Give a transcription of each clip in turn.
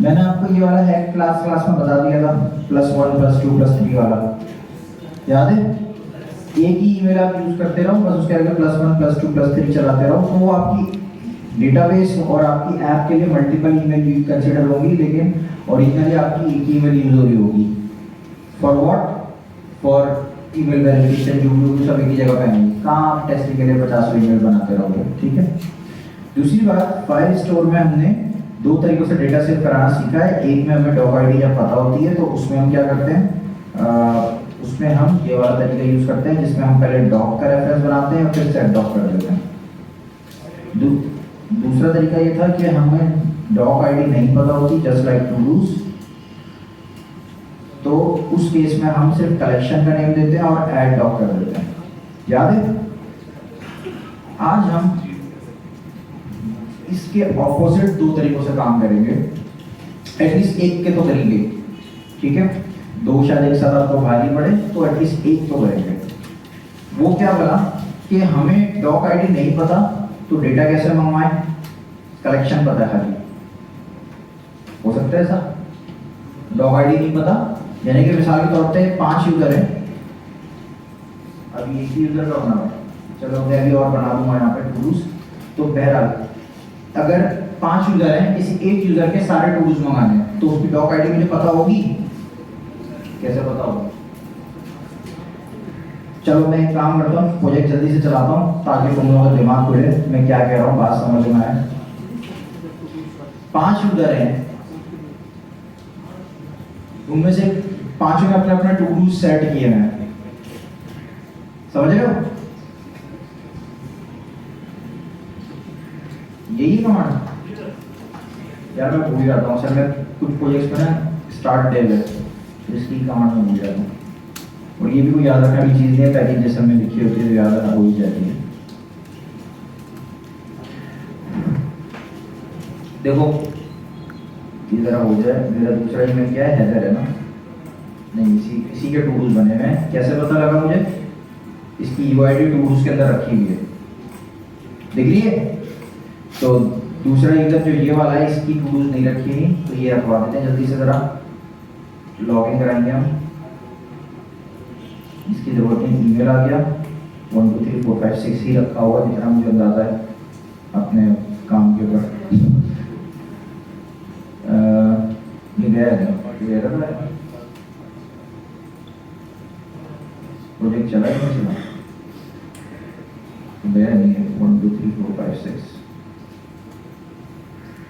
मैंने आपको ये वाला है क्लास में बता दिया था, +1 +2 +3 वाला, याद है? एक ही ईमेल आप यूज करते रहो, बस उसके आगे +1 +2 +3 चलाते रहो, तो वो आपकी डेटाबेस और आपकी ऐप के लिए मल्टीपल ईमेल कंसिडर होगी, लेकिन ओरिजिनली आपकी एक ईमेल यूज हो रही होगी। For what? For email verification, YouTube सब एक ही जगह पे आएंगे। कहाँ आप टेस्टिंग के लिए 50 ईमेल बनाते रहोगे, ठीक है? दूसरी बात, फाइल स्टोर में हमने दो तरीकों से डेटा सेव कराना सीखा है। एक में हमें डॉक आईडी जब पता होती है तो उसमें हम क्या करते हैं, उसमें हम ये वाला तरीका यूज करते हैं जिसमें हम पहले डॉक का रेफरेंस बनाते हैं और फिर सेट डॉक कर देते हैं। दूसरा तरीका ये था कि हमें डॉक आईडी नहीं पता होती, जस्ट लाइक टू डूज, तो उस केस में हम सिर्फ कलेक्शन का नेम देते हैं और ऐड डॉक कर देते हैं। याद है? आज हम इसके ऑपोजिट दो तरीकों से काम करेंगे, एटलीस्ट एक के तो करेंगे, ठीक है? दो शायद एक साथ आपको भारी पड़े, तो एटलीस्ट एक तो करेंगे। वो क्या बोला कि हमें डॉक आईडी नहीं पता तो डेटा कैसे मंगवाएं? कलेक्शन पता है खाली, हो सकता है ऐसा? डॉक आईडी नहीं पता, यानी कि मिसाल के तौर पे 5 यूजर हैं, अभी एक ही यूजर का बना है, चलो मैं अभी और बना दूंगा यहाँ पे टूल्स। तो बहरहाल अगर 5 यूजर हैं, किसी एक यूजर के सारे टूल्स मंगाने हैं, तो उसकी डॉक आईडी मुझे पता होगी? कैसे पता होगी? चलो मैं एक काम करता हूँ, प्रोजेक्ट जल्दी से चलाता हूँ ताकि तुम लोगों का दिमाग खुले, मैं क्या कह रहा हूँ बात समझ में आए। 5 यूजर हैं, उनमें से 5 ने अपने अपने टू डू सेट किए हैं, समझ रहे हो? यही कमांड यार मैं भूल जाता हूँ सर, मैं कुछ प्रोजेक्ट्स में ना स्टार्ट डेव है, इसकी कमांड में भूल जाता हूँ, और ये भी कोई याद रखने वाली चीज़ नहीं है, पैकेज जैसे में लिखी होती है तो याद हो ही जाती है। देखो ये जरा हो जाए, मेरा दूसरा ईमेल क्या है, हेडर है ना? नहीं, इसी के टूल्स बने हुए हैं। कैसे पता लगा मुझे? इसकी यूआईडी टूल्स के अंदर रखी हुई है, दिख रही है? तो दूसरा यूजर जो ये वाला है, इसकी टूल्स नहीं रखी हुई, तो ये रखवा देते हैं जल्दी से, जरा लॉगिन कराएंगे हम। इसकी जरूरत नहीं, ईमेल आ गया, 1 2 3 4 5 6 ही रखा हुआ जितना मुझे अंदाजा है अपने काम के ऊपर। ये गया है प्रोजेक्ट चला है, चला गया नहीं है। 1 2 3 4 5 6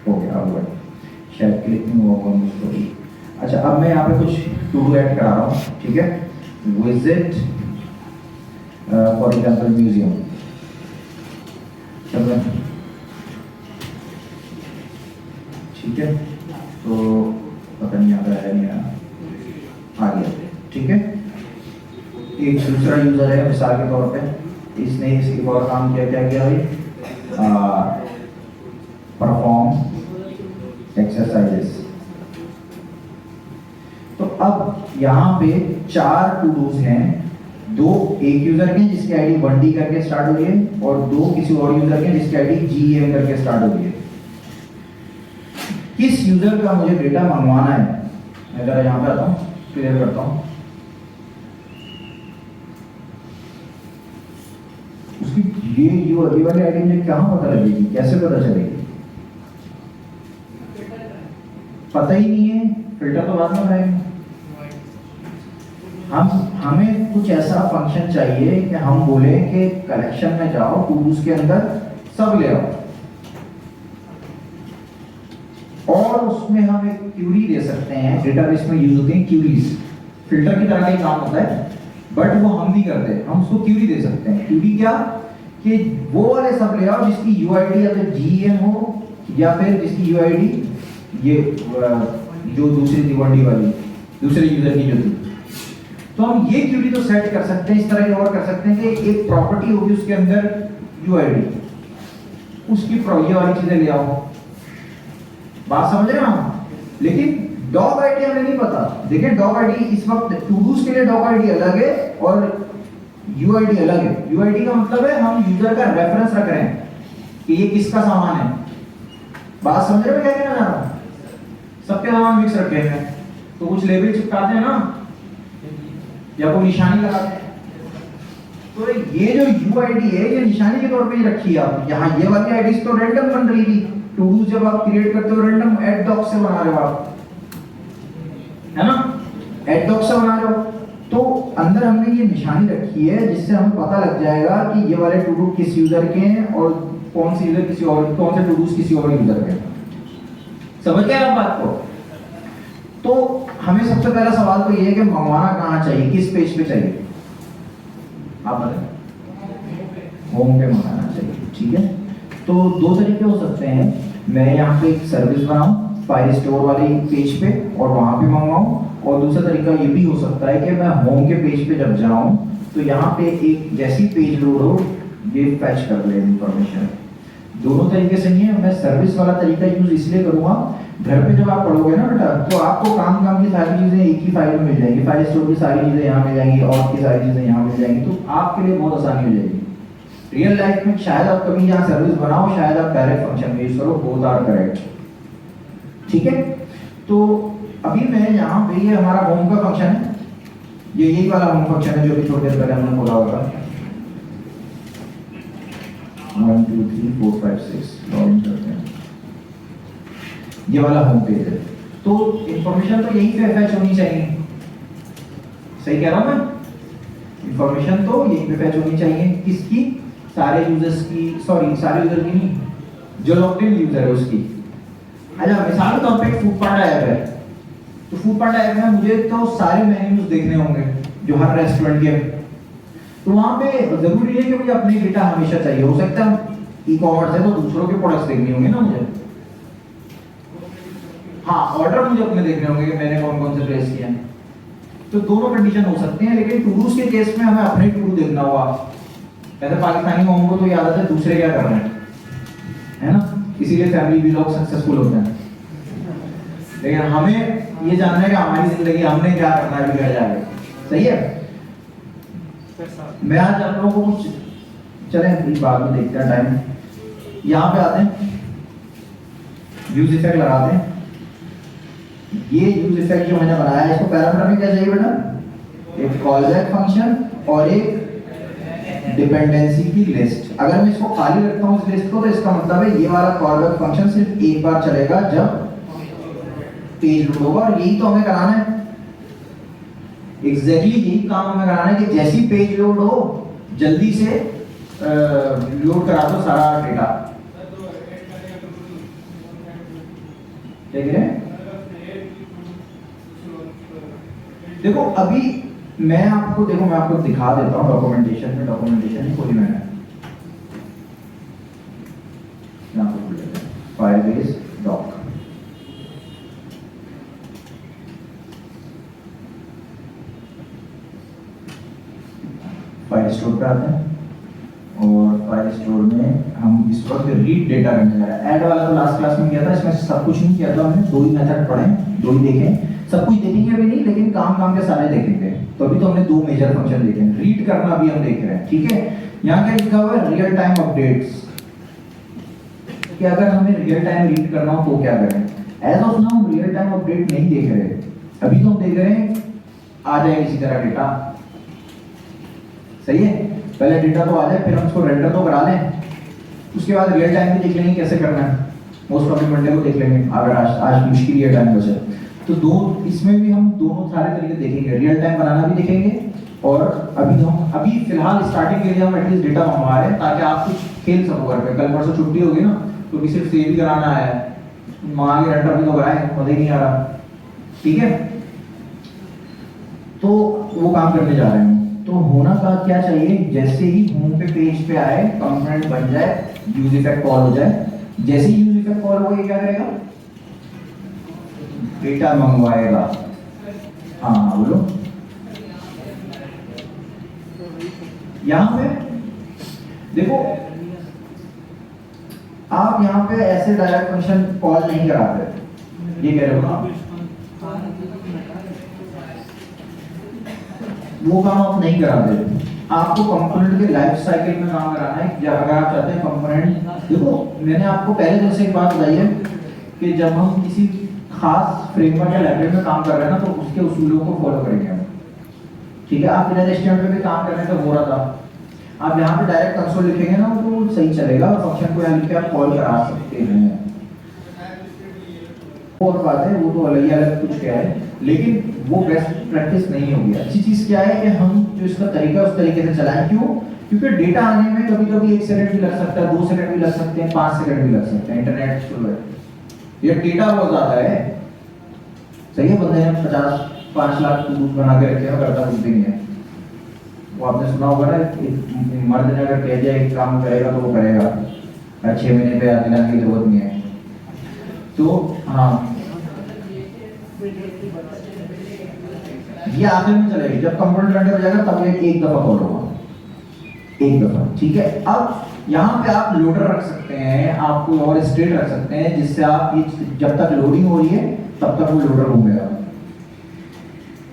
हो गया, हुआ शायद क्लिक नहीं हुआ मुझको। अच्छा, अब मैं यहाँ पे कुछ टू डू ऐड करा रहा हूँ, ठीक है? विजिट फॉर एग्जाम्पल म्यूजियम, चलो ठीक है, तो पता नहीं आता है नहीं आ गया, ठीक है? एक दूसरा यूजर है मिसाल के तौर पे, इसने इसके और काम किया, क्या किया भाई? Perform exercises. तो अब यहाँ पे 4 टू डूज हैं, 2 एक यूजर के जिसकी आईडी 1D करके स्टार्ट हो रही है, और 2 किसी और यूजर के जिसकी आईडी GEM करके स्टार्ट हो रही है। किस यूजर का मुझे डेटा मंगवाना है, मैं जरा यहाँ पे आता हूँ, क्लियर करता हूँ। उसकी ये वाली आईडी मुझे कहाँ पता लगेगी, कैसे पता चलेगी? पता ही नहीं है, फिल्टर तो बाद में बनाएंगे हम। हमें कुछ ऐसा फंक्शन चाहिए कि हम बोले कि कलेक्शन में जाओ, टूल्स के अंदर सब ले आओ, और उसमें हम एक क्यूरी दे सकते हैं। डेटाबेस में यूज होती है क्यूरीज, फिल्टर की तरह का ही काम होता है, बट वो हम नहीं करते, हम उसको क्यूरी दे सकते हैं। क्यूरी क्या कि वो वाले सब ले आओ जिसकी यूआईडी या तो GEM हो, या फिर जिसकी यूआईडी ये जो दूसरी थी 1D वाली, दूसरे यूजर की जो थी। तो हम ये क्यूरी तो सेट कर सकते हैं, इस तरह की और कर सकते हैं कि एक प्रॉपर्टी होगी उसके अंदर यूआईडी, उसकी ये वाली चीजें ले आओ। बात समझ रहे हैं? लेकिन डॉग आईडी हमें नहीं पता। देखिए डॉग आईडी इस वक्त टूडूज के लिए डॉग आईडी अलग है और यूआईडी अलग है। यूआईडी का मतलब है हम यूजर का रेफरेंस रख रहे हैं कि ये किसका सामान है। बात समझ रहे हो क्या कहना चाह रहा हूं? सबके सामान मिक्स रखे हैं, तो कुछ लेबल चिपकाते हैं ना या कोई निशानी लगाते हैं। तो ये जो यूआईडी है ये निशानी के तौर पे ही रखी है आप। यहाँ ये वाली आईडी तो रैंडम बन रही थी, टू डू जब आप क्रिएट करते हो रैंडम एड डॉक से बना रहे हो आप, है ना, एड डॉक से बना रहे हो। तो अंदर हमने ये निशानी रखी है जिससे हमें पता लग जाएगा कि ये वाले टू डू किस यूजर के हैं और कौन से यूजर किसी और, कौन से टू डूज किसी और यूजर के हैं। समझ गए आप बात को? तो हमें सबसे पहला सवाल तो ये है कि मंगवाना कहाँ चाहिए, किस पेज पे चाहिए, आप बताएं। होम पे मंगाना चाहिए, ठीक है। तो दो तरीके हो सकते हैं, मैं यहाँ पे एक सर्विस बनाऊं फाइल स्टोर वाले पेज पे और वहाँ पे मंगवाऊं, और दूसरा तरीका ये भी हो सकता है कि मैं होम के पेज पे जब जाऊं तो यहाँ पे एक जैसी पेज लोड हो ये फैच कर ले इंफॉर्मेशन। दोनों तरीके सही है। मैं सर्विस वाला तरीका यूज इसलिए करूँगा, घर पे जब आप पढ़ोगे ना बेटा तो आपको काम काम की सारी चीज़ें एक ही फाइल में मिल जाएंगी, फाइल स्टोर की सारी चीज़ें यहाँ मिल जाएंगी और की सारी चीज़ें यहाँ मिल जाएंगी, तो आपके लिए बहुत आसानी हो जाएगी। रियल लाइफ में शायद आप कभी यहाँ सर्विस बनाओ, शायद आप डायरेक्ट फंक्शन यूज करो, बोथ आर करेक्ट, ठीक है। तो अभी मैं यहाँ पे ये हमारा होम का फंक्शन है, ये यही वाला होम फंक्शन है जो भी थोड़ी देर पहले हमने खोला होगा। 1 2 3 4 5 6 लॉगिन करते हैं, ये वाला होम पेज है। तो इंफॉर्मेशन तो यहीं पे फैच होनी चाहिए, सही कह रहा हूँ मैं? इंफॉर्मेशन तो यहीं पे फैच होनी चाहिए, किसकी? सारे यूजर्स की, सॉरी सारे यूजर की नहीं, जो लॉग्ड इन यूजर है उसकी। अच्छा मिसाल के तौर पे फूड पांडा ऐप है, तो फूड पांडा ऐप में मुझे तो सारे मेन्यूज देखने होंगे जो हर रेस्टोरेंट के, तो वहाँ पे जरूरी है कि मुझे अपनी डेटा हमेशा चाहिए। हो सकता है ई कॉमर्स है तो दूसरों के प्रोडक्ट्स देखने होंगे ना मुझे, हाँ ऑर्डर मुझे अपने देखने होंगे कि मैंने कौन कौन से प्लेस किए हैं। तो दोनों कंडीशन हो सकती हैं, लेकिन टूडूज के केस में हमें अपने टूडू देखना होगा। वैसे पाकिस्तानी होम को तो ये आदत है दूसरे क्या कर रहे हैं, है ना, इसीलिए फैमिली व्लॉग सक्सेसफुल होते हैं। लेकिन हमें ये जानना है कि हमारी जिंदगी हमने क्या करना है घर जाके, सही है। मैं आज आप लोगों को कुछ चलें इस बात में देखते हैं टाइम, यहाँ पे आते हैं, यूज इफेक्ट लगाते हैं। ये यूज इफेक्ट जो मैंने बनाया है इसको पैरामीटर में क्या चाहिए बेटा? एक कॉलबैक फंक्शन और एक डिपेंडेंसी की लिस्ट। अगर मैं इसको खाली रखता हूँ इस लिस्ट को तो इसका मतलब है ये वाला कॉलबैक फंक्शन सिर्फ एक बार चलेगा जब पेज लोड होगा, और यही तो हमें कराना है। एग्जैक्टली यही काम हमें कराना है कि जैसी पेज लोड हो जल्दी से लोड करा दो सारा डेटा, देख रहे हैं? देखो अभी मैं आपको दिखा देता हूँ डॉक्यूमेंटेशन में, डॉक्यूमेंटेशन ही खोली मैंने, यहाँ पे खोल लेते हैं फायरबेस डॉक। फाइल स्टोर पे आते हैं और फाइल स्टोर में हम इस वक्त रीड डेटा करने जा रहे हैं। ऐड वाला तो लास्ट क्लास में किया था, इसमें सब कुछ नहीं किया था हमने, दो ही मेथड पढ़े, दो ही देखे, सब कुछ देखेंगे भी नहीं लेकिन काम के सारे देखेंगे। तो अभी तो हमने दो मेजर फंक्शन देखे, रीड करना भी हम देख रहे हैं, ठीक है। यहाँ क्या लिखा हुआ है? रियल टाइम अपडेट्स, कि अगर हमें रियल टाइम रीड करना हो तो क्या करें। एज ऑफ नाउ हम रियल टाइम अपडेट नहीं देख रहे, अभी तो हम देख रहे हैं आ जाए इसी तरह डेटा, सही है। पहले डेटा तो आ जाए फिर हम उसको रेंडर तो करा लें, उसके बाद रियल टाइम भी देख लेंगे कैसे करना है। मोस्ट प्रॉब्ली मंडे को देख लेंगे अगर आज मुश्किल ये टाइम बचे तो। दो इसमें भी हम दोनों सारे तरीके देखेंगे, रियल टाइम बनाना भी देखेंगे, और अभी फिलहाल स्टार्टिंग के लिए हम एटलीस्ट डेटा मंगवा रहे हैं ताकि आप कुछ खेल सको घर पे। कल परसों छुट्टी होगी ना तो भी सिर्फ सेव ही कराना है, माँ के रेंडर भी तो कराए, मजा ही नहीं आ रहा, ठीक है। तो वो काम करने जा रहे हैं। तो होना का क्या चाहिए, जैसे ही होम पे पेज पे आए कंपोनेंट बन जाए, यूज इफेक्ट कॉल हो जाए, जैसे ही यूज इफेक्ट कॉल हो ये क्या करेगा? डेटा मंगवाएगा। हाँ बोलो, यहां पे देखो आप यहाँ पे ऐसे डायरेक्ट फंक्शन कॉल नहीं कराते, ये कह रहे हो ना, वो काम आप नहीं कराते। आपको कंपोनेंट के लाइफ साइकिल में काम कराना है। अगर आप चाहते हैं कंपोनेंट, देखो मैंने आपको पहले दिन से एक बात बताई है कि जब हम किसी खास फ्रेमवर्क या लाइब्रेरी में काम कर रहे हैं ना, तो उसके उसूलों को फॉलो करेंगे हम। ठीक है, आप इधर स्टैंड पे भी काम करने तो हो रहा था, आप यहाँ पे डायरेक्ट कंसोल लिखेंगे ना तो सही चलेगा, और फंक्शन को यहाँ लिख के आप कॉल करा सकते हैं। और बात है, वो तो अलग ही अलग कुछ क्या है, लेकिन वो बेस्ट प्रैक्टिस नहीं होगी। अच्छी चीज क्या है कि हम जो इसका तरीका उस तरीके से चलाएं। क्यों? क्योंकि डेटा आने में कभी कभी 1 सेकंड भी लग सकता है, 2 सेकंड भी लग सकते हैं, 5 सेकंड भी लग सकते हैं। इंटरनेट स्लो है, ये डेटा बहुत ज्यादा है। सही है, बंदे ने 5 लाख टूल बना के रखे हैं, करता कुछ भी नहीं है। वो आपने सुना होगा ना, मर्द ने अगर कह दिया एक काम करेगा तो वो करेगा, 6 महीने पे याद दिलाने की जरूरत नहीं है। तो हाँ, ये आखिर में चलेगी, जब कंप्यूटर रन हो जाएगा तब ये एक दफा कॉल होगा, एक दफा। ठीक है, अब यहाँ पे आप लोडर रख सकते हैं, आप कोई और स्टेट रख सकते हैं, जिससे आप ये जब तक लोडिंग हो रही है तब तक वो लोडर घूमेगा।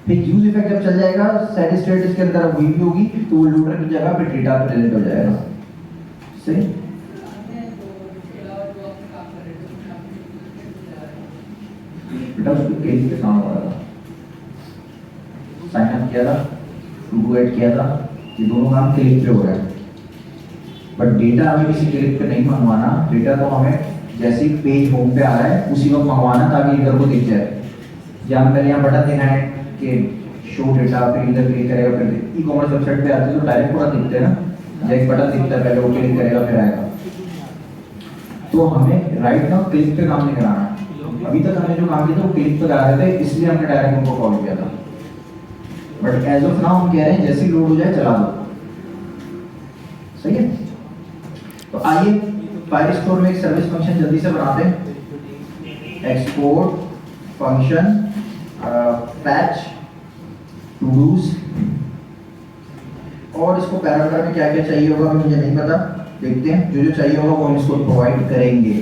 फिर यूज इफेक्ट जब चल जाएगा, सेट स्टेट इसके अंदर हुई भी होगी, तो वो लोडर की जगह पे डेटा प्रेजेंट हो जाएगा। सही, बेटा उसको केस पे काम हो रहा था, साइन अप किया था, टू ऐड किया था, ये दोनों काम क्लिक पे हो रहा है। बट डेटा हमें किसी क्लिक पे नहीं मंगवाना, डेटा तो हमें जैसे ही पेज होम पे आ रहा है उसी वक्त मंगवाना, ताकि इधर को दिख जाए। या मैंने यहाँ बटन देखा है कि शो डेटा, फिर इधर क्लिक करेगा, फिर ई कॉमर्स वेबसाइट पे आते हैं तो डायरेक्ट पूरा दिखते हैं ना, एक बटन दिखता है, पहले वो क्लिक करेगा फिर आएगा। तो हमें राइट नाउ क्लिक पे काम नहीं कराना है। अभी तक हमने जो काम किया था वो क्लिक पे करा रहे थे, इसलिए हमने डायरेक्ट उनको कॉल किया था। बट एज ऑफ नाउ हम कह रहे हैं जैसे ही लोड हो जाए चला दो। सही है, तो आइए फायरस्टोर में एक सर्विस फंक्शन जल्दी से बनाते हैं। Export function fetch todos, और इसको पैरामीटर में क्या क्या चाहिए होगा मुझे नहीं पता, देखते हैं। जो जो चाहिए होगा वो हम इसको प्रोवाइड करेंगे,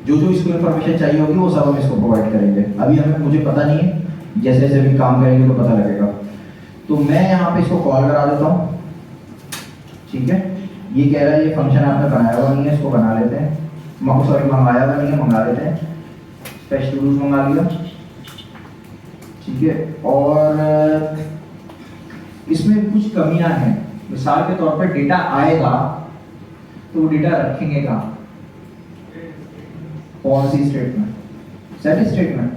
जो जो इसको इन्फॉर्मेशन चाहिए होगी वो सब हम इसको प्रोवाइड करेंगे। अभी हमें मुझे पता नहीं है, जैसे जैसे भी काम करेंगे तो पता लगेगा। तो मैं यहाँ पे इसको कॉल करा देता हूँ। ठीक है, ये कह रहा है ये फंक्शन आपने बनाया हुआ नहीं है, इसको बना लेते हैं। सॉरी, मंगाया हुआ नहीं है, मंगा लेते हैं। स्पेशल रूल्स मंगा लिया। ठीक है, और इसमें कुछ कमियां हैं। मिसाल के तौर पर डेटा आएगा तो वो डेटा रखेंगे कहाँ, कौन सी स्टेट में? सेट स्टेट में,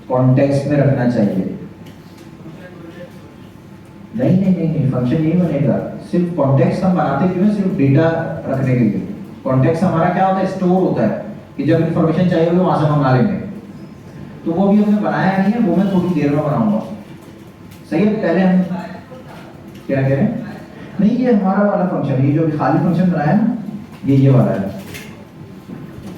कॉन्टेक्स्ट में रखना चाहिए। नहीं नहीं नहीं नहीं, फंक्शन यही बनेगा। सिर्फ कॉन्टेक्स्ट हम बनाते क्यों हैं? सिर्फ डेटा रखने के लिए। कॉन्टेक्स्ट हमारा क्या होता है? स्टोर होता है कि जब इंफॉर्मेशन चाहिए होगी वहां से मंगा लेंगे। तो वो भी हमने बनाया नहीं है, वो मैं थोड़ी देर में बनाऊंगा। सही है, पहले हम क्या कह रहे हैं? नहीं, ये हमारा वाला फंक्शन, ये जो अभी खाली फंक्शन बनाया है ना, ये वाला है।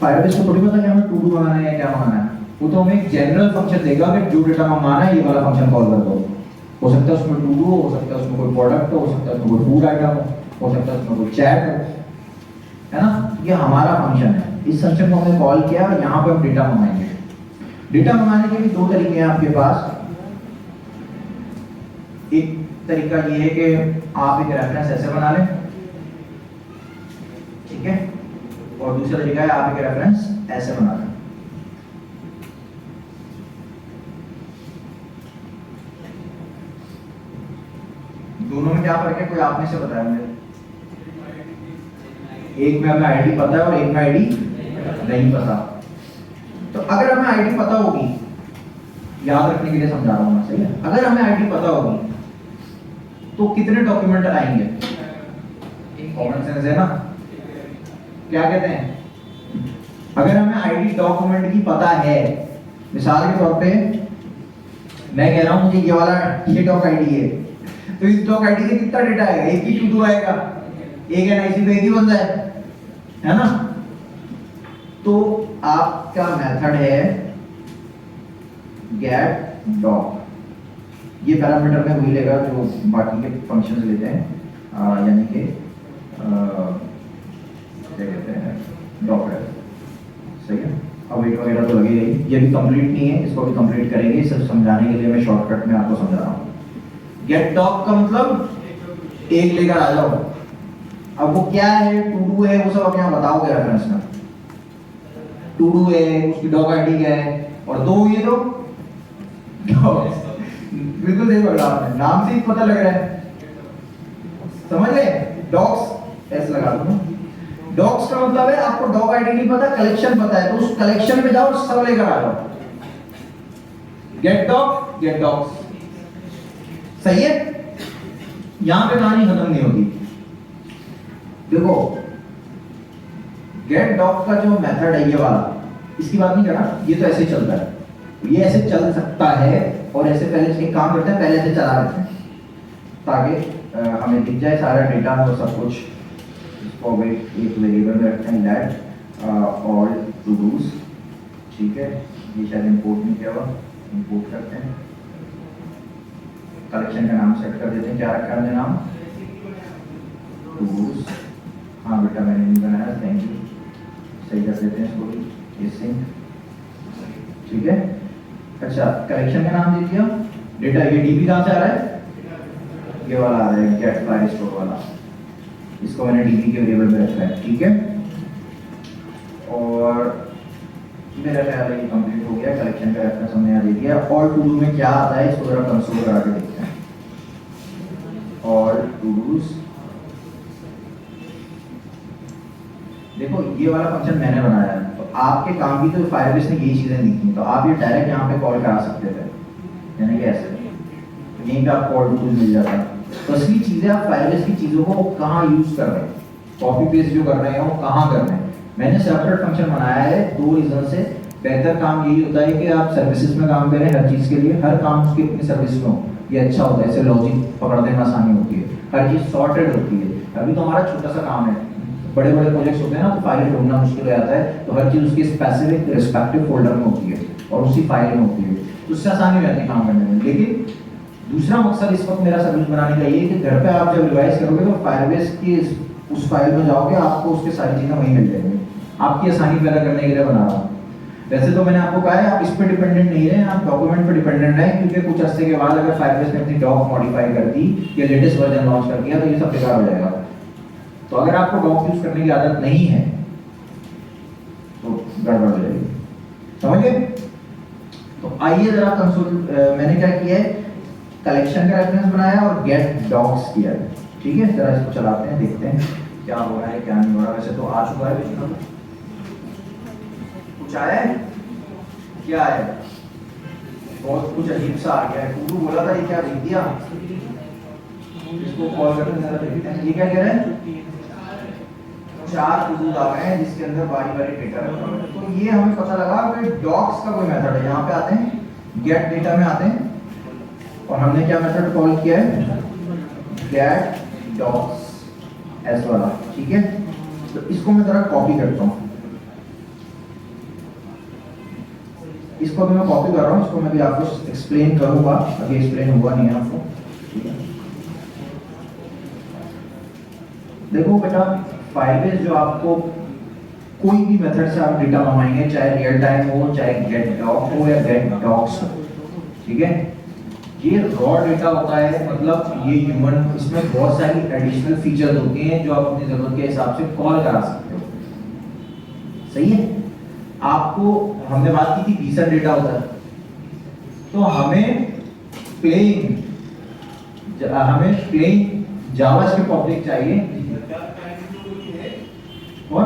फायरबेस को थोड़ी पता कि हमें टू डू बनाना है या क्या बनाना है। वो तो हमें एक जनरल फंक्शन देगा कि जो डेटा मंगाना है ये वाला फंक्शन कॉल कर दो। हो सकता है उसमें टू डू हो सकता है उसमें कोई प्रोडक्ट हो सकता है उसमें कोई फूड आइटम हो सकता है उसमें कोई चैट हो, है ना। ये हमारा फंक्शन है, इस फंक्शन को हमने कॉल किया और यहाँ पर हम डेटा मंगाएंगे। डेटा मंगाने के भी दो तरीके हैं आपके पास। एक तरीका ये है कि आप एक रेफरेंस ऐसे बना लें, ठीक है, और दूसरा तरीका है आप एक रेफरेंस ऐसे बना लें। दोनों में क्या फर्क है? कोई आप में से बताया मुझे। एक में हमें आईडी पता है और एक में आईडी नहीं पता। तो अगर हमें आईडी पता होगी, याद रखने के लिए समझा रहा हूं मैं, सही है। अगर हमें आईडी पता होगी तो कितने डॉक्यूमेंट आएंगे? कॉमन सेंस है ना, क्या कहते हैं? अगर हमें आईडी डॉक्यूमेंट की पता है, मिसाल के तौर पे मैं कह रहा हूं मुझे ये वाला ये डॉक आईडी है, तो इस डॉक आईडी से कितना डेटा आएगा? एक ही टू आएगा, एक एनआईसी पे एक ही बंदा है ना। तो आपका मेथड है गेट डॉक। ये पैरामीटर में वही लेगा जो बाकी के फंक्शंस लेते हैं, यानी कि क्या कहते हैं, डॉक है। सही है, अब वेट वगैरह तो लगेगा ही। ये भी कंप्लीट नहीं है, इसको भी कंप्लीट करेंगे। सिर्फ समझाने के लिए मैं शॉर्टकट में आपको समझा रहा हूँ। गेट डॉक का मतलब एक लेकर आ जाओ। अब वो क्या है, टू डू है, वो सब आप यहाँ बताओगे रेफरेंस में। टू डू है, उसकी डॉक आईडी क्या है, और 2 ये तो डॉग्स। बिल्कुल सही पकड़ा आपने, नाम से ही पता लग रहा है, समझ गए? डॉग्स ऐसे लगा दो। डॉग्स का मतलब है आपको डॉग आईडी नहीं पता, कलेक्शन पता है, तो उस कलेक्शन में जाओ, सब लेकर आ जाओ। गेट डॉग, गेट डॉग्स, सही है? यहां पे कहानी खत्म नहीं होती। देखो गेट डॉग का जो मेथड है ये वाला, इसकी बात नहीं कर रहा, ये तो ऐसे ही चलता है, ये ऐसे चल सकता है। और ऐसे पहले एक काम करते हैं, पहले ऐसे चला लेते हैं ताकि हमें दिख जाए सारा डेटा और सब कुछ। इसको एक वेरिएबल में रखते हैं दैट ऑल टू डूज, ठीक है? ये शायद इंपोर्ट नहीं किया हुआ, इंपोर्ट करते हैं। कलेक्शन का नाम सेट कर देते हैं, क्या रखा है हमने नाम? To dos. हाँ बेटा मैंने नहीं बनाया, थैंक यू। सही कर देते हैं इसको भी, ये सिंक, ठीक है? अच्छा, कलेक्शन का नाम दे दिया। डेटा ये डीबी कहाँ से आ रहा है? ये वाला आ रहा है, गेट फाइल स्टोर वाला। इसको मैंने डीबी के वेरिएबल में रखा है, ठीक है? और मेरा ख्याल है ये कंप्लीट हो गया। कलेक्शन का रेफरेंस हमने यहाँ दे दिया। ऑल टू डू में क्या आता है इसको जरा कंसोल करा के देखते हैं। ऑल टू डूज, देखो ये वाला फंक्शन मैंने बनाया है, तो आपके काम की तो फायरबेस ने यही चीजें दी थी, तो आप ये डायरेक्ट यहाँ पे कॉल करा सकते थे, यानी कि ऐसे, तो यहीं पे आप कॉल टू मिल जाता है। तो असली चीजें आप फायरबेस की चीजों को कहाँ यूज कर रहे हैं, कॉपी पेस्ट जो कर रहे हैं वो कहाँ कर रहे हैं। मैंने सेपरेट फंक्शन बनाया है 2 रीजन से। बेहतर काम यही होता है कि आप सर्विसेज में काम करें, हर चीज के लिए हर काम उसकी अपनी सर्विस में हो, ये अच्छा होता है, ऐसे लॉजिक पकड़ने में आसानी होती है, हर चीज सॉर्टेड होती है। अभी तो हमारा छोटा सा काम है, बड़े बड़े प्रोजेक्ट्स होते हैं ना, तो फाइल ढूंढना मुश्किल हो जाता है, तो हर चीज उसकी स्पेसिफिक रिस्पेक्टिव फोल्डर में होती है और उसी फाइल में होती है, तो उससे आसानी हो जाती है काम करने में। लेकिन दूसरा मकसद इस वक्त मेरा सर्विस बनाने का ये है कि घर पे आप जब रिवाइज करोगे तो फायरबेस की उस फाइल में जाओगे, आपको उसके सारी चीजें वहीं मिल जाएंगी। आपकी आसानी पैदा करने के लिए बना रहा हूँ। वैसे तो मैंने आपको कहा है आप इस पे डिपेंडेंट नहीं रहे, आप डॉक्यूमेंट पे डिपेंडेंट रहे, क्योंकि कुछ अर्से के बाद अगर फायरबेस ने अपनी डॉक मॉडिफाई कर दी या लेटेस्ट वर्जन लॉन्च कर दिया तो ये सब बेकार हो जाएगा। तो अगर आपको डॉक यूज करने की आदत नहीं है तो गड़बड़ हो जाएगी, समझ गए? तो आइए जरा कंसोल, मैंने क्या किया है, कलेक्शन का रेफरेंस बनाया और गेट डॉक्स किया है, ठीक है? जरा इसको चलाते हैं, देखते हैं क्या हो रहा है क्या नहीं हो रहा। वैसे तो आ चुका है, कुछ आया है, क्या है? बहुत कुछ अजीब सा आ गया है। टू बोला था, ये क्या लिख दिया? इसको कॉल करते हैं, जरा देखते हैं ये क्या कह रहा है। 4 टू आ गए हैं जिसके अंदर बारी बारी डेटा रखा है। तो ये हमें पता लगा कि डॉक्स का कोई मेथड है। यहाँ पे आते हैं, गेट डेटा में आते हैं और हमने क्या मेथड कॉल किया है? गेट डॉक्स एस वाला, ठीक है? तो इसको मैं जरा कॉपी करता हूँ, इसको भी मैं कॉपी कर रहा हूँ, इसको मैं भी आपको एक्सप्लेन करूंगा, अभी एक्सप्लेन हुआ नहीं है आपको, ठीक है? देखो बेटा, फायरबेस जो आपको कोई भी मेथड से आप डेटा मंगवाएंगे, चाहे रियल टाइम हो, चाहे गेट डॉक हो या गेट डॉक्स हो, ठीक है? ये रॉ डेटा होता है, मतलब ये ह्यूमन, इसमें बहुत सारी एडिशनल फीचर्स होती हैं जो आप अपनी जरूरत के हिसाब से कॉल करा सकते हो, सही है? आपको हमने बात की थी डीसेंट डेटा होता है, तो हमें प्लेन जावास्क्रिप्ट ऑब्जेक्ट चाहिए। और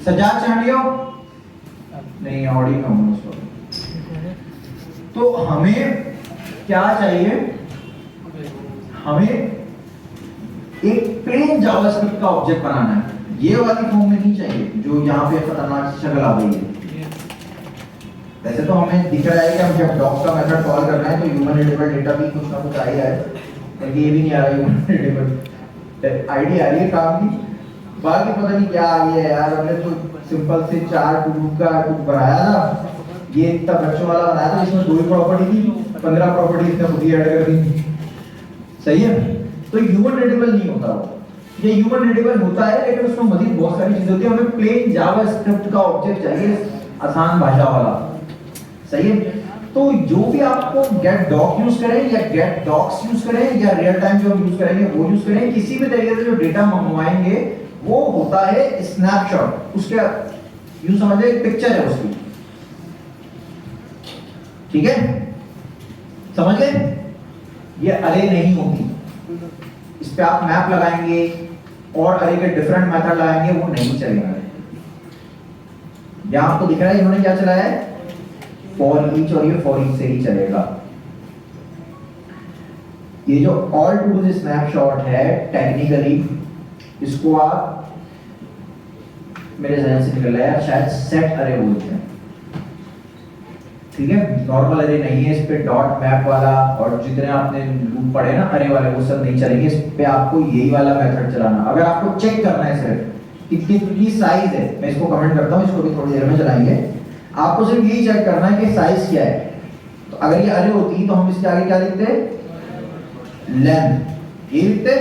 सजाद चांडियो नहीं, ऑडियो कम है उसको। तो हमें क्या चाहिए? हमें एक प्लेन जावास्क्रिप्ट का ऑब्जेक्ट बनाना है, ये वाली फॉर्म में नहीं चाहिए जो यहाँ पे खतरनाक शक्ल आ गई है। वैसे तो हमें दिख रहा है कि हम जब डॉक का मेथड कॉल कर रहे हैं तो ह्यूमन रिलेटेबल डेटा भी कुछ ना कुछ आ ही है, लेकिन ये भी नहीं आ रहा ह्यूमन रिलेटेबल आईडी आ रही है काम की, बाकी पता नहीं क्या आ गया है यार। हमने तो सिंपल से 4 टू का कुछ बनाया था, ये इतना बच्चों वाला बनाया था, इसमें 2 ही प्रॉपर्टी थी, 15 प्रॉपर्टी इसने खुद ही ऐड कर दी, सही है? तो ह्यूमन रिलेटेबल नहीं होता वो, ये ह्यूमन रिलेटेबल होता है लेकिन उसमें मजीद बहुत सारी चीजें होती है। हमें प्लेन जावास्क्रिप्ट का ऑब्जेक्ट चाहिए, आसान भाषा वाला, सही है? तो जो भी आपको गेट डॉक यूज करें या गेट डॉक्स यूज करें या रियल टाइम जो यूज करेंगे वो यूज करें, किसी भी तरीके से जो डेटा मंगवाएंगे वो होता है स्नैपशॉट, उसके यूं समझिए एक पिक्चर है उसकी, ठीक है, समझ गए? ये अरे नहीं होती, इस पे आप मैप लगाएंगे और अरे के डिफरेंट मेथड लगाएंगे, वो नहीं चलेगा। यहां आपको दिख रहा है इन्होंने क्या चलाया है, फॉर ईच, और ये फॉर ईच से ही चलेगा। ये जो ऑल टू डू स्नैपशॉट है, टेक्निकली इसको आप, मेरे जहन से निकल रहा है शायद, सेट अरे बोलते हैं। ठीक है, नॉर्मल अरे नहीं है, इस पे डॉट मैप वाला और जितने आपने लूप पढ़े ना अरे वाले, वो सब नहीं चलेंगे। इस पे आपको यही वाला मेथड चलाना। अगर आपको चेक करना है सिर्फ कि कितनी साइज है, मैं इसको कमेंट करता हूँ, इसको भी थोड़ी देर में चलाएंगे। आपको सिर्फ यही चेक करना है कि साइज क्या है। तो अगर ये अरे होती तो हम इसके आगे क्या लिखते, लेंथ, ये लिखते,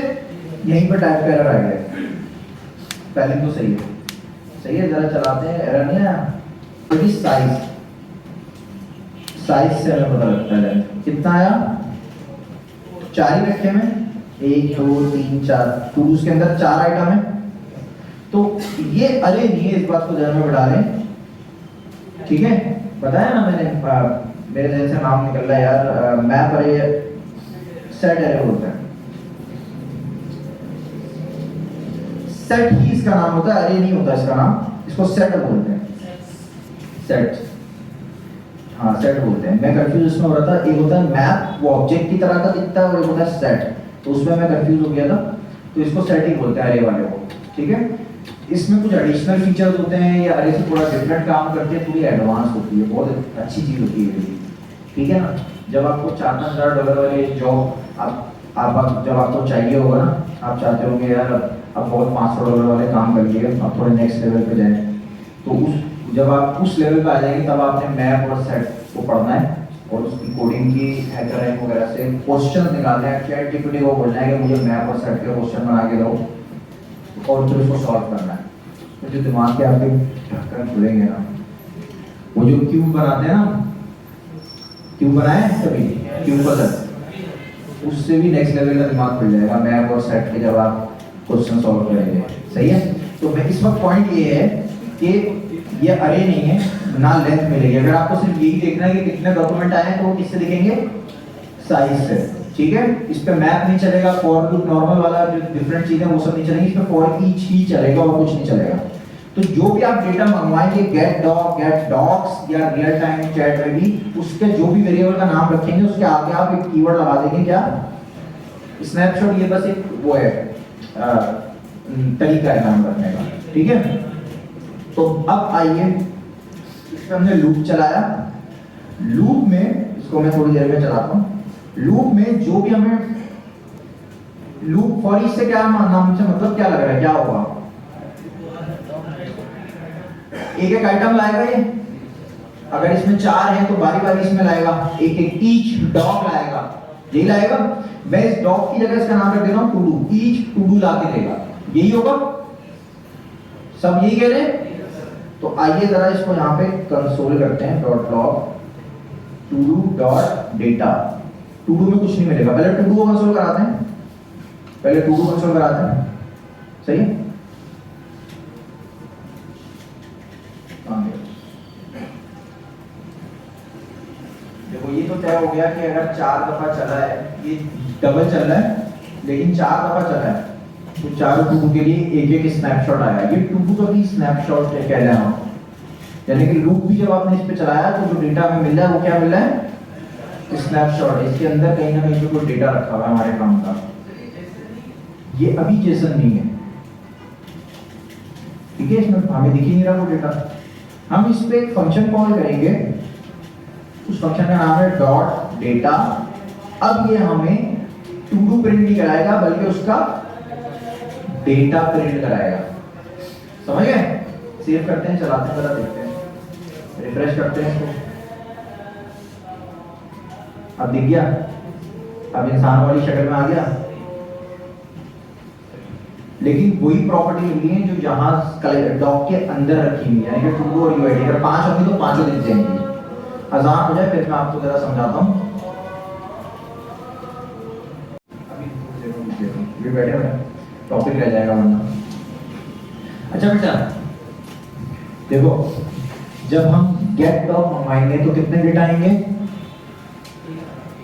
यहीं पर टाइप का एरर आ गया। पहले तो सही है, सही है, जरा चलाते हैं, एरर नहीं आया। तो साइज, साइज से हमें पता लगता है लेंथ कितना आया, 4 ही रखे में, 1 2 3 4, टू उसके अंदर 4 आइटम है। तो ये अरे नहीं है, इस बात को ध्यान में बढ़ा लें। ठीक है, बताया ना मैंने, मेरे जहन से नाम निकल रहा है यार, मैप अरे, सेट अरे होता है। सेट ही इसका नाम होता है, अरे नहीं होता इसका नाम, इसको सेट बोलते हैं, सेट, हाँ सेट बोलते हैं। मैं कंफ्यूज इसमें हो रहा था, एक होता है मैप, वो ऑब्जेक्ट की तरह का दिखता है, और एक होता है सेट, तो उसमें मैं कंफ्यूज हो गया था। तो इसको सेट ही बोलते हैं अरे वाले को। ठीक है, इसमें कुछ एडिशनल फीचर्स होते हैं, या अरे से थोड़ा डिफरेंट काम करते हैं, थोड़ी एडवांस होती है, बहुत अच्छी चीज़ होती है ये। ठीक है ना, जब आपको $4-5,000 वाले जॉब आप जब आपको चाहिए होगा ना, आप चाहते होंगे यार अब बहुत $500 वाले काम कर लिए, अब थोड़े नेक्स्ट लेवल पे जाएं, तो जब आप उस लेवल पे आ जाएंगे तब आपने मैप और सेट को पढ़ना है, और उसकी कोडिंग की हैकर वगैरह से क्वेश्चन निकालना है। चैट जीपीटी को बोलना है कि मुझे मैप और सेट के क्वेश्चन बना के दो, और फिर उसको सॉल्व करना है। तो जो दिमाग के आपके ढक्कन खुलेंगे ना, वो जो क्यूब बनाते हैं ना, क्यूब बनाए कभी क्यूब पजल, उससे भी नेक्स्ट लेवल का दिमाग खुल जाएगा मैप और सेट के जब आप क्वेश्चन सॉल्व करेंगे। सही है, तो मैं इस वक्त पॉइंट ये है कि ये अरे नहीं है, ना लेंथ मिलेगी। अगर आपको सिर्फ यही देखना है कि कितने डॉक्यूमेंट आए हैं, तो वो किससे दिखेंगे, साइज से। ठीक है, इस पे मैप नहीं चलेगा, फॉर लूप नॉर्मल वाला जो डिफरेंट चीजें वो सब नहीं चलेंगी, इस पे फॉर ईच ही चलेगा और कुछ नहीं चलेगा। तो जो भी आप डेटा मंगवाएंगे, गेट डॉक, गेट डॉक्स या रियल टाइम चैट में भी, उसके जो भी वेरिएबल का नाम रखेंगे उसके आगे आप एक कीवर्ड लगा देंगे, क्या, स्नैपशॉट। ये बस एक वो है तरीका है काम करने का। ठीक है, तो अब आइए, इसमें हमने लूप चलाया। लूप में, इसको मैं थोड़ी देर में चलाता हूँ। लूप में जो भी हमें, लूप फॉर ईच से क्या नाम से मतलब क्या लग रहा है, क्या होगा, एक एक आइटम लाएगा ये। अगर इसमें 4 है तो बारी बारी इसमें लाएगा, एक एक ईच डॉग लाएगा, यही लाएगा। मैं इस डॉग की जगह इसका नाम रख दे रहा हूं to do, each to do ला के देगा, यही होगा, सब यही कह रहे हैं। तो आइए जरा इसको यहाँ पे कंसोल करते हैं, dot log to do dot data. To do में कुछ नहीं मिलेगा, पहले टू डू को कंसोल कराते हैं, पहले टू डू कंसोल कराते हैं। सही है, देखो ये तो तय हो गया कि अगर 4 दफा चला है, ये डबल चल रहा है लेकिन 4 दफा चला है, तो 4 टू के लिए एक एक स्नैपशॉट आया। ये टू का भी स्नैपशॉट कह रहे हैं हम, यानी कि लूप भी जब आपने इस पे चलाया तो जो डेटा हमें मिल रहा है वो क्या मिल रहा है, स्नैपशॉट। इसके अंदर कहीं ना कहीं पे कोई डेटा रखा हुआ है हमारे काम का। ये अभी जेसन नहीं है, ठीक है, इसमें हमें दिख ही नहीं रहा वो डेटा। हम इस पे एक फंक्शन कॉल करेंगे, उस फंक्शन का नाम है डॉट डेटा। अब ये हमें टू डू प्रिंट नहीं कराएगा बल्कि उसका डेटा प्रिंट कराएगा। समझ गए? सेव करते हैं, चलाते हैं, जरा देखते हैं, रिफ्रेश करते हैं इसको। अब दिख गया, अब इंसान वाली शक्ल में आ गया, लेकिन वही प्रॉपर्टी मिली है जो जहां डॉक के अंदर रखी हुई है, यानी कि टू डू और यूआईडी। अगर 5 होंगी तो 5 दिख जाएंगी। अजान हो जाए फिर मैं आपको जरा समझाता हूँ। अभी बैठे हुए टॉपिक रह जाएगा वरना। अच्छा बेटा देखो, जब हम गेट डॉक मंगवाएंगे तो कितने डेटा आएंगे,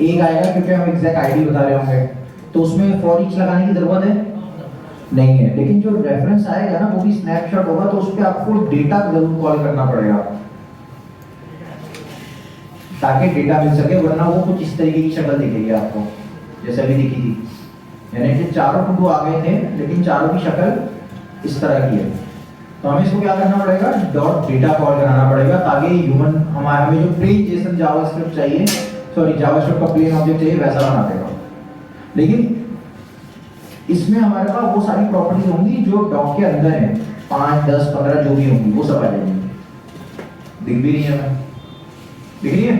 एक आएगा क्योंकि हम एग्जैक्ट आईडी बता रहे होंगे, तो उसमें फॉर ईच लगाने की जरूरत है नहीं है। लेकिन जो रेफरेंस आएगा ना वो भी स्नैपशॉट होगा, तो उस पर आपको डेटा जरूर कॉल करना पड़ेगा ताकि डेटा मिल सके, वरना वो कुछ इस तरीके की शक्ल दिखेगी आपको जैसे अभी दिखी थी, यानी कि चारों टू आ गए थे लेकिन चारों की शक्ल इस तरह की है। तो हमें इसको क्या करना पड़ेगा, डॉट डेटा कॉल कराना पड़ेगा ताकि ह्यूमन हमारे हमें जो प्लेन जेसन जावास्क्रिप्ट चाहिए, सॉरी जावास्क्रिप्ट का प्लेन ऑब्जेक्ट चाहिए वैसा बना देगा। लेकिन इसमें हमारे पास वो सारी प्रॉपर्टीज होंगी जो डॉक के अंदर है, 5, 10, 15 जो भी होंगी वो सब आ जाएंगी। दिख भी नहीं है हमें, दिख रही है?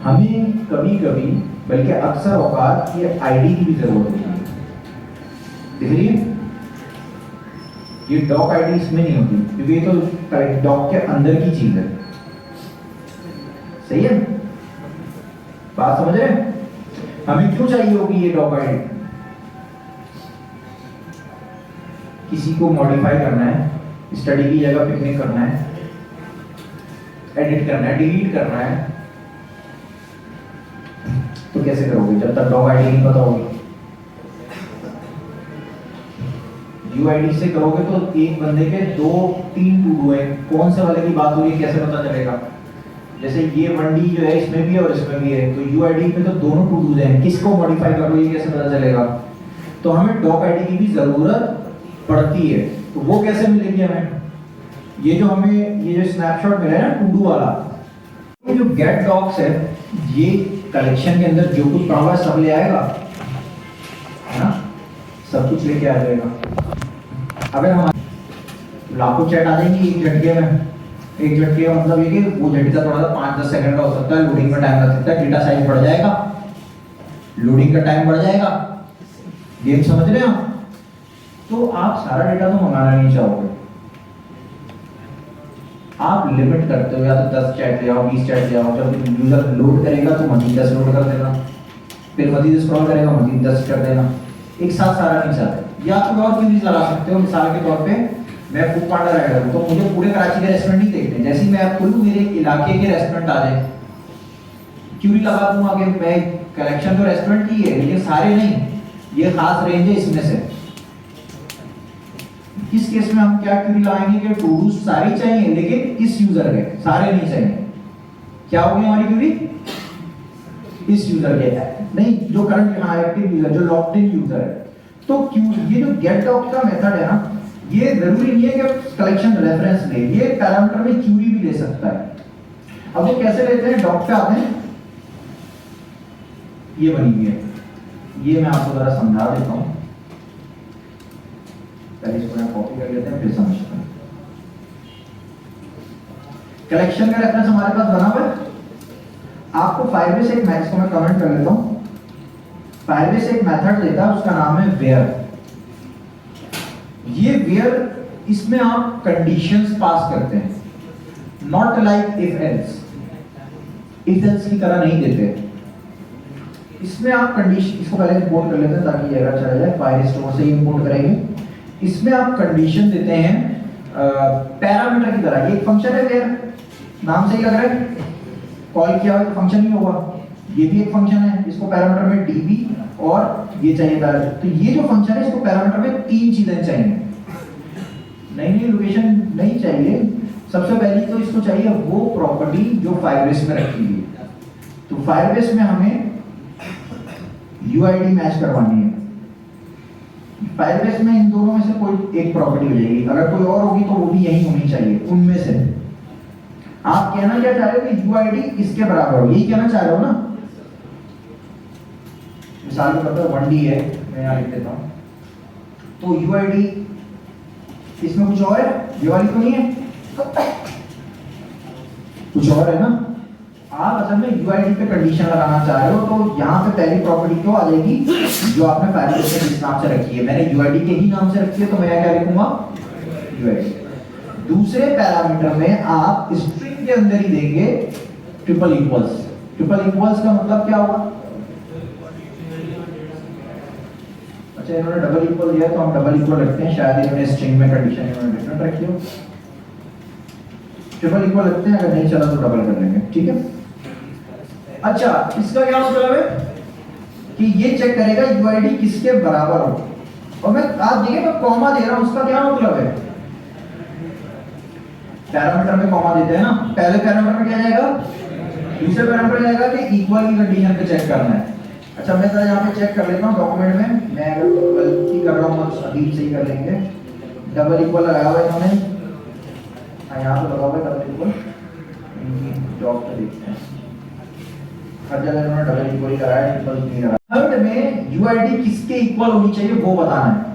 हमें कभी कभी बल्कि अक्सर औकात ये आईडी की भी जरूरत होती है। दिख रही है? ये डॉक आईडी इसमें नहीं होती क्योंकि ये तो डॉक के अंदर की चीज है। सही है? बात समझ रहे हैं? हमें क्यों चाहिए होगी ये डॉक आईडी? किसी को मॉडिफाई करना है, स्टडी की जगह पिकनिक करना है, एडिट करना है, डिलीट करना है, तो कैसे करोगे जब तक डॉग आईडी नहीं पता होगी? यूआईडी से करोगे तो एक बंदे के 2-3 टू डू है, कौन से वाले की बात हो रही है कैसे पता चलेगा? जैसे ये 1D जो है इसमें भी है और इसमें भी है, तो यूआईडी पे तो दोनों टू डूज हैं, किसको मॉडिफाई करो ये कैसे पता चलेगा? तो हमें डॉग आईडी की भी जरूरत पड़ती है। तो वो कैसे मिलेगी हमें? ये जो हमें ये जो स्नैपशॉट मिला है ना टू डू वाला, ये जो गेट डॉग्स है ये कलेक्शन के अंदर जो कुछ पड़ा हुआ है सब ले आएगा, है ना? सब कुछ लेके आ जाएगा। अगर हमारे लाखों चैट आ जाएंगी एक झटके में, एक झटके का मतलब ये कि वो झटका थोड़ा सा 5-10 सेकंड का हो सकता है, लोडिंग में टाइम लग सकता है, डेटा साइज बढ़ जाएगा, लोडिंग का टाइम बढ़ जाएगा। गेम समझ रहे हैं? तो आप सारा डेटा तो मंगाना नहीं चाहोगे, आप लिमिट करते हो, या तो 10 चैट ले आओ, 20 चैट ले आओ। जब यूजर लोड करेगा तो मजीद 10 लोड कर देना, फिर मजीद स्क्रॉल करेगा मजीद 10 कर देना, एक साथ सारा नहीं चाहते। या कोई और क्वेरीज लगा सकते हो, मिसाल के तौर पे मैं फूड पांडा राइडर हूं तो मुझे पूरे कराची के रेस्टोरेंट नहीं देखने, जैसे ही मैं ऐप खोलूं मेरे इलाके के रेस्टोरेंट आ जाए, क्यूरी लगा दूंगा कि मैं कलेक्शन तो रेस्टोरेंट की है लेकिन सारे नहीं, ये खास रेंज है इसमें से। इस केस में हम क्या क्वेरी लगाएंगे कि टू डू सारी चाहिए लेकिन इस यूजर के सारे नहीं चाहिए। क्या होगी हमारी क्वेरी? इस यूजर के नहीं, जो करंट यहां एक्टिव यूजर, जो लॉग्ड इन यूजर है। तो ये जो गेट डॉग का मेथड है ना, ये जरूरी नहीं है कि कलेक्शन रेफरेंस ले, ये पैरामीटर में क्वेरी भी ले सकता है। अब वो कैसे लेते हैं? डॉग पे आते हैं, ये बनी हुई है, ये मैं आपको जरा समझा देता हूं, पहले इसको मैं कॉपी कर लेते हैं फिर समझते हैं। कलेक्शन का रेफरेंस हमारे पास बना हुआ है, आपको फायरबेस एक मैथ्स को मैं कमेंट कर लेता हूं। फायरबेस एक मेथड देता है, उसका नाम है वेयर। ये वेयर, इसमें आप कंडीशंस पास करते हैं, not like if else, if else की तरह नहीं देते। इसमें आप कंडीशन, इसको पहले इंपोर्ट कर लेते हैं ताकि ये एरर चला जाए, फाइल स्टोर से इंपोर्ट करेंगे। इसमें आप कंडीशन देते हैं पैरामीटर की तरह। ये एक फंक्शन है वेयर, नाम से ही लग रहा है, कॉल किया हुआ फंक्शन ही होगा। ये भी एक फंक्शन है, इसको पैरामीटर में डीबी और ये चाहिए था। तो ये जो फंक्शन है इसको पैरामीटर में 3 चीजें चाहिए, नई लोकेशन नहीं चाहिए। सबसे पहली तो इसको चाहिए वो प्रॉपर्टी जो फायरबेस में रखी हुई है। तो फायरबेस में हमें यूआईडी मैच करवानी है। फायरबेस में इन दोनों में से कोई एक प्रॉपर्टी हो जाएगी, अगर कोई और होगी तो वो भी यही होनी चाहिए उनमें से। आप कहना क्या चाह रहे हो कि यूआईडी इसके बराबर हो, यही कहना चाह रहे हो ना? मिसाल के तौर पर 1D है, मैं यहाँ लिख देता हूँ, तो यूआईडी इसमें कुछ और है, ये वाली तो नहीं है, कुछ और है ना? आप असल में यूआईडी पे कंडीशन लगाना चाह रहे हो, तो यहाँ पे पहली प्रॉपर्टी क्यों आ जाएगी जो आपने फायरबेस में जिस नाम से रखी है। मैंने यूआईडी के ही नाम से रखी है तो मैं क्या लिखूंगा? यूआईडी। दूसरे पैरामीटर में आप स्ट्रिंग के अंदर ही देंगे ट्रिपल इक्वल्स। ट्रिपल इक्वल्स का मतलब क्या होगा? अच्छा, इन्होंने डबल इक्वल दिया तो हम डबल इक्वल रखते हैं, शायद इन्होंने स्ट्रिंग में कंडीशन इन्होंने डिफरेंट रखी हो। ट्रिपल इक्वल रखते हैं, अगर नहीं चला तो डबल कर लेंगे, ठीक है? अच्छा, इसका क्या मतलब है कि ये चेक करेगा यूआईडी किसके बराबर हो। और मैं आप देखिए मैं कॉमा दे रहा हूं, उसका क्या मतलब है, पैरामीटर में कॉमा देते हैं ना, पहले पैरामीटर में क्या जाएगा, दूसरे पैरामीटर जाएगा कि इक्वल की कंडीशन पे चेक करना है। अच्छा मैं जरा यहाँ पे चेक कर लेता हूँ डॉक्यूमेंट में, मैं अगर गलती कर रहा हूँ तो अभी सही कर लेंगे। डबल इक्वल लगाया हुआ है इन्होंने, हाँ यहाँ पे लगा हुआ है डबल इक्वल, जॉब पे देखते हैं, हर जगह इन्होंने डबल इक्वल ही कराया है, ट्रिपल नहीं कराया। थर्ड में यूआईडी किसके इक्वल होनी चाहिए वो बताना है।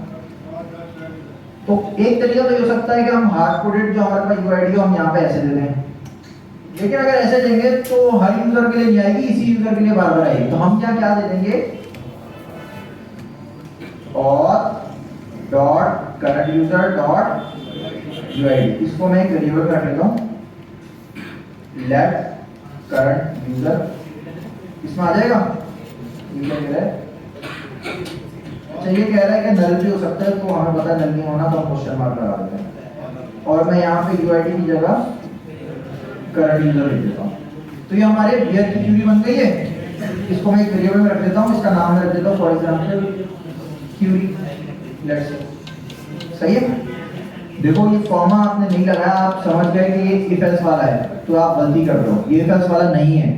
तो एक तरीका तो ये हो सकता है कि हम हार्ड कोडेड जो हमारे पास यूआईडी हो हम यहाँ पे ऐसे दे दें, लेकिन अगर ऐसे देंगे तो हर यूजर के लिए नहीं आएगी, इसी यूजर के लिए बार बार आएगी। तो हम क्या क्या दे देंगे, और dot current user dot UID, इसको मैं एक वेरिएबल कर लेता हूँ, लेट करंट यूजर, इसमें आ जाएगा ये क्या कह रहा है। अच्छा ये कह रहा है कि नल भी हो सकता है, तो हमें पता नल नहीं होना तो हम क्वेश्चन मार्क लगा देते हैं, और मैं यहाँ पे यूआईडी की जगह करंट यूजर लिख देता हूँ। तो ये हमारे बियर की क्यूरी बन गई है, इसको मैं एक वेरिएबल में रख देता हूँ, इसका नाम रख देता हूँ फॉर एग्जांपल क्यूरी, लेट्स सही है। देखो ये कॉमा आपने नहीं लगाया, आप समझ गए कि ये इफ एल्स वाला है, तो आप गलती कर रहे हो, ये इफ एल्स वाला नहीं है,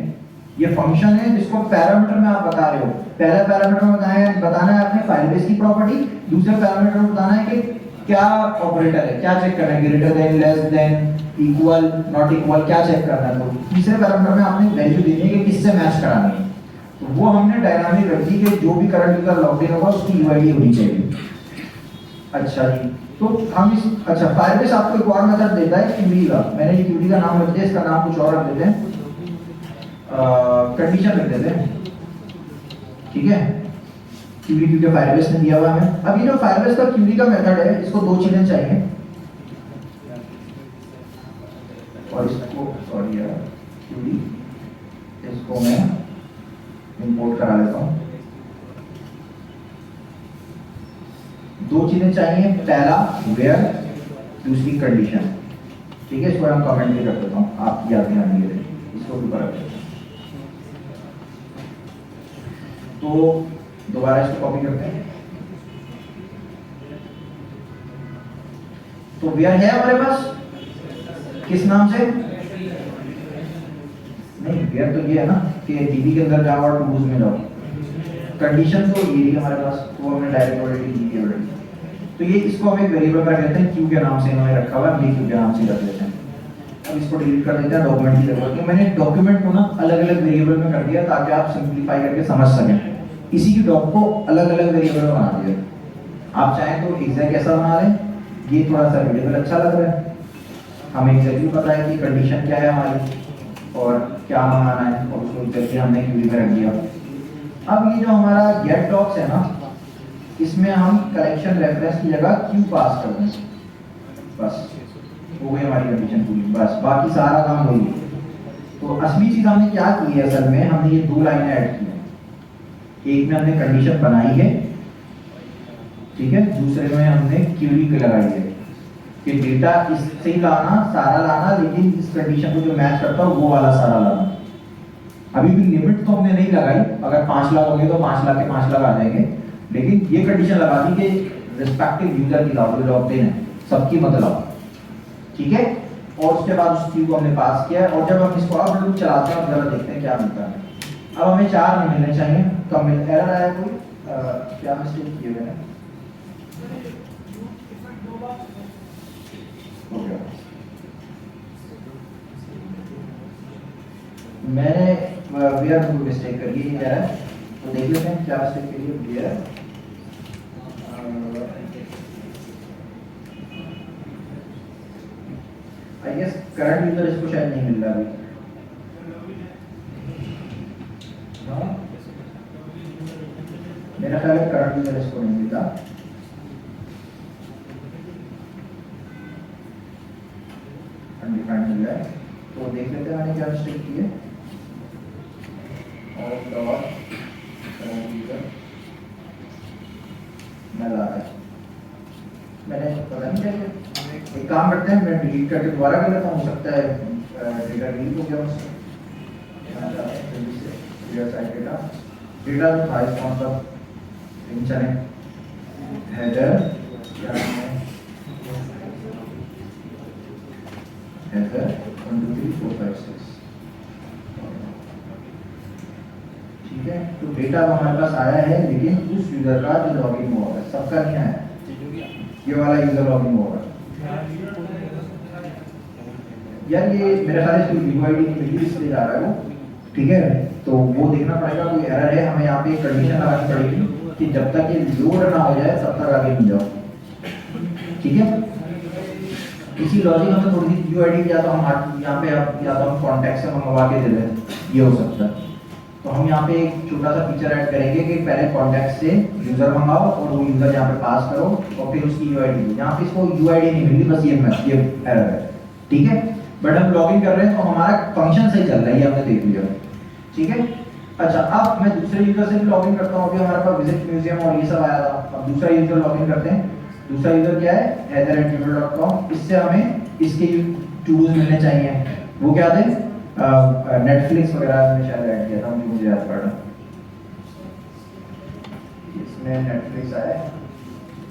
ये फंक्शन है जिसको पैरामीटर में आप बता रहे हो। पहला पैरामीटर में बताना है आपने फाइल बेस की प्रॉपर्टी, दूसरे पैरामीटर में बताना है कि क्या ऑपरेटर है, क्या चेक करना है, greater than, less than, equal, not equal, क्या चेक करना है। तो तीसरे पैरामीटर में आपने वैल्यू देनी है कि किससे मैच करानी है, तो वो हमने डायनामिक रख दी कि जो भी करंट यूजर लॉग इन होगा उसकी यूआईडी होनी चाहिए। अच्छा जी, तो हम इस, अच्छा फायरबेस आपको एक और मेथड देता है क्यूरी का, मैंने ये क्यूरी का नाम रख दिया, इसका नाम कुछ और रख देते हैं, कंडीशन रख देते हैं, ठीक है, क्यूरी क्योंकि फायरबेस ने दिया हुआ है हमें। अब ये जो फायरबेस का क्यूरी का मेथड है, इसको दो चीजें चाहिए, और इसको सॉरी यार क्यूरी, इसको मैं इंपोर्ट करा लेता हूँ। दो चीजें चाहिए, पहला वेयर, दूसरी कंडीशन, ठीक है, इसको हम कमेंट भी कर देता हूँ, आप याद ध्यान दिए, इसको भी कर देते हैं। तो दोबारा इसको कॉपी करते हैं, तो वेयर है हमारे पास, किस नाम से, नहीं वेयर तो ये है ना कि डीबी के अंदर जाओ और टूल्स में जाओ, कंडीशन तो ये ही हमारे पास, तो हमने डायरेक्ट ऑलरेडी दी है ऑलरेडी। तो ये इसको हम एक वेरिएबल में रख लेते हैं, क्यू के नाम से इन्होंने रखा हुआ है, हम क्यू के नाम से रख लेते हैं। अब इसको डिलीट कर देते हैं, डॉक्यूमेंट की जरूरत है। मैंने डॉक्यूमेंट को ना अलग अलग वेरिएबल में कर दिया ताकि आप सिंप्लीफाई करके समझ सकें, इसी की डॉक को अलग अलग वेरिएबल में बना दिया। आप चाहें तो एग्जैक्ट ऐसा बना लें, ये थोड़ा सा वेरिएबल अच्छा लग रहा है, हमें एग्जैक्टली पता है कि कंडीशन क्या है हमारी और क्या मंगाना है, और उसको एग्जैक्टली हमने क्यूरी में रख दिया। अब ये जो हमारा गेट डॉक्स है ना, इसमें हम कलेक्शन रेफरेंस की जगह क्यू पास कर दें, बस हो गई हमारी कंडीशन पूरी, बस बाकी सारा काम वही है। तो असली चीज हमने क्या की है, असल में हमने ये दो लाइनें ऐड की हैं, एक में हमने कंडीशन बनाई है, ठीक है, दूसरे में हमने क्यूरी के लगाई है कि डेटा इससे ही लाना, सारा लाना, लेकिन इस कंडीशन को जो मैच करता हो वो वाला सारा लाना। अभी भी लिमिट तो हमने नहीं लगाई, अगर 5 लाख होंगे तो 5 लाख के 5 लाख आ जाएंगे, लेकिन ये कंडीशन लगा दी कि रिस्पेक्टिव यूजर की लाओ, जो लॉग इन है सबकी मत लाओ, ठीक है। और उसके बाद उस क्यू को हमने पास किया, और जब हम इसको अब लूप चलाते हैं जरा देखते हैं क्या मिलता है। अब हमें 4 नहीं मिलने चाहिए, कम मिल, एरर आया कोई, क्या मिस्टेक किए मैंने, हो गया, मैंने वेयर में मिस्टेक कर दी, कह रहा है, तो देख लेते हैं क्या मिस्टेक करी है। Where I guess current user इसको शायद नहीं मिल रहा अभी, मेरा ख्याल है करंट यूजर इसको नहीं मिलता। अनडिफाइंड मिल रहा है, तो देख लेते हैं मैंने क्या मिस्टेक की है। और डॉट करंट यूजर मिल रहा है, मैंने पता नहीं क्या किया। एक काम करते हैं, मैं डिलीट करके दोबारा कर लेता हूँ, हो सकता है डेटा डिलीट हो गया उससे। जल्दी से क्लियर साइड डेटा डेटा जो था इसका मतलब चले हेडर क्या है हेडर 1 2 3 4 5 6 ठीक है। तो डेटा हमारे पास आया है लेकिन उस यूजर का जो लॉगिन हुआ है सबका नहीं आया, ये वाला यूजर लॉगिन हुआ है यार, ये मेरे ख्याल से यूआईडी की मिली इसलिए जा रहा है वो, ठीक है। तो वो देखना पड़ेगा, कोई एरर है, हमें यहाँ पे एक कंडीशन लगानी पड़ेगी कि जब तक ये लोड ना हो जाए तब तक आगे नहीं जाओ, ठीक है। इसी लॉजिक हमें थोड़ी सी यूआईडी या तो हम यहाँ पे या तो हम कॉन्टेक्ट से मंगवा के दे दें, ये हो सकता है। तो हम यहाँ पे एक छोटा सा फीचर ऐड करेंगे कि पहले कॉन्टेक्ट से यूजर मंगाओ और वो यूजर यहाँ पे पास करो और फिर उसकी यूआईडी दो। यहाँ पे इसको यूआईडी नहीं मिली, बस ये एरर है, ठीक है। बट हम लॉगिन कर रहे हैं तो हमारा फंक्शन सही चल रहा है, ये हमने देख लिया, ठीक है। अच्छा, अब मैं दूसरे यूजर से भी लॉगिन करता हूँ। अभी हमारे पास विजिट म्यूजियम और ये सब आया था। अब दूसरा यूजर लॉगिन करते हैं। दूसरा यूजर क्या है, heather@gmail.com। इससे हमें इसके टूल्स मिलने चाहिए। वो क्या थे, नेटफ्लिक्स वगैरह में शायद ऐड किया था, मुझे याद पड़ा। इसमें नेटफ्लिक्स आया,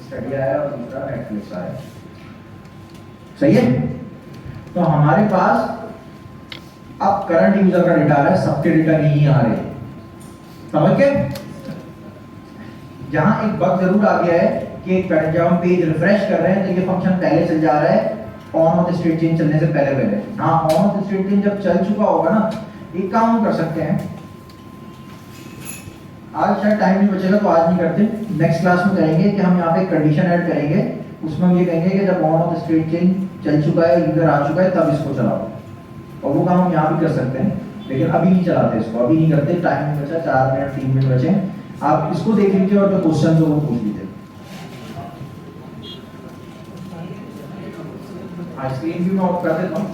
स्टडी आया और दूसरा नेटफ्लिक्स आया, सही है। तो हमारे पास अब करंट यूजर का डेटा आ रहा है, सबके डेटा नहीं आ रहे, समझ गए। जहां एक बग जरूर आ गया है कि जब हम पेज रिफ्रेश कर रहे हैं तो ये फंक्शन पहले चल जा रहा है ऑन ऑफ स्टेट चेंज चलने से पहले। हाँ, ऑन ऑफ स्टेट चेंज जब चल चुका होगा ना, एक काम हम कर सकते हैं, आज शायद टाइम नहीं बचेगा तो आज नहीं करते, नेक्स्ट क्लास में करेंगे कि हम यहाँ पे कंडीशन ऐड करेंगे। उसमें हम ये कहेंगे कि जब ऑन ऑफ स्टेट चेंज चल चुका है, यूजर आ चुका है, तब इसको चलाओ। और वो काम हम यहाँ भी कर सकते हैं, लेकिन अभी नहीं चलाते इसको, अभी नहीं करते, टाइम नहीं बचा, 4 मिनट 3 मिनट बचे। आप इसको देख लीजिए और जो क्वेश्चन जो वो पूछ लीजिए। स्क्रीन भी मैं ऑफ कर देता हूँ।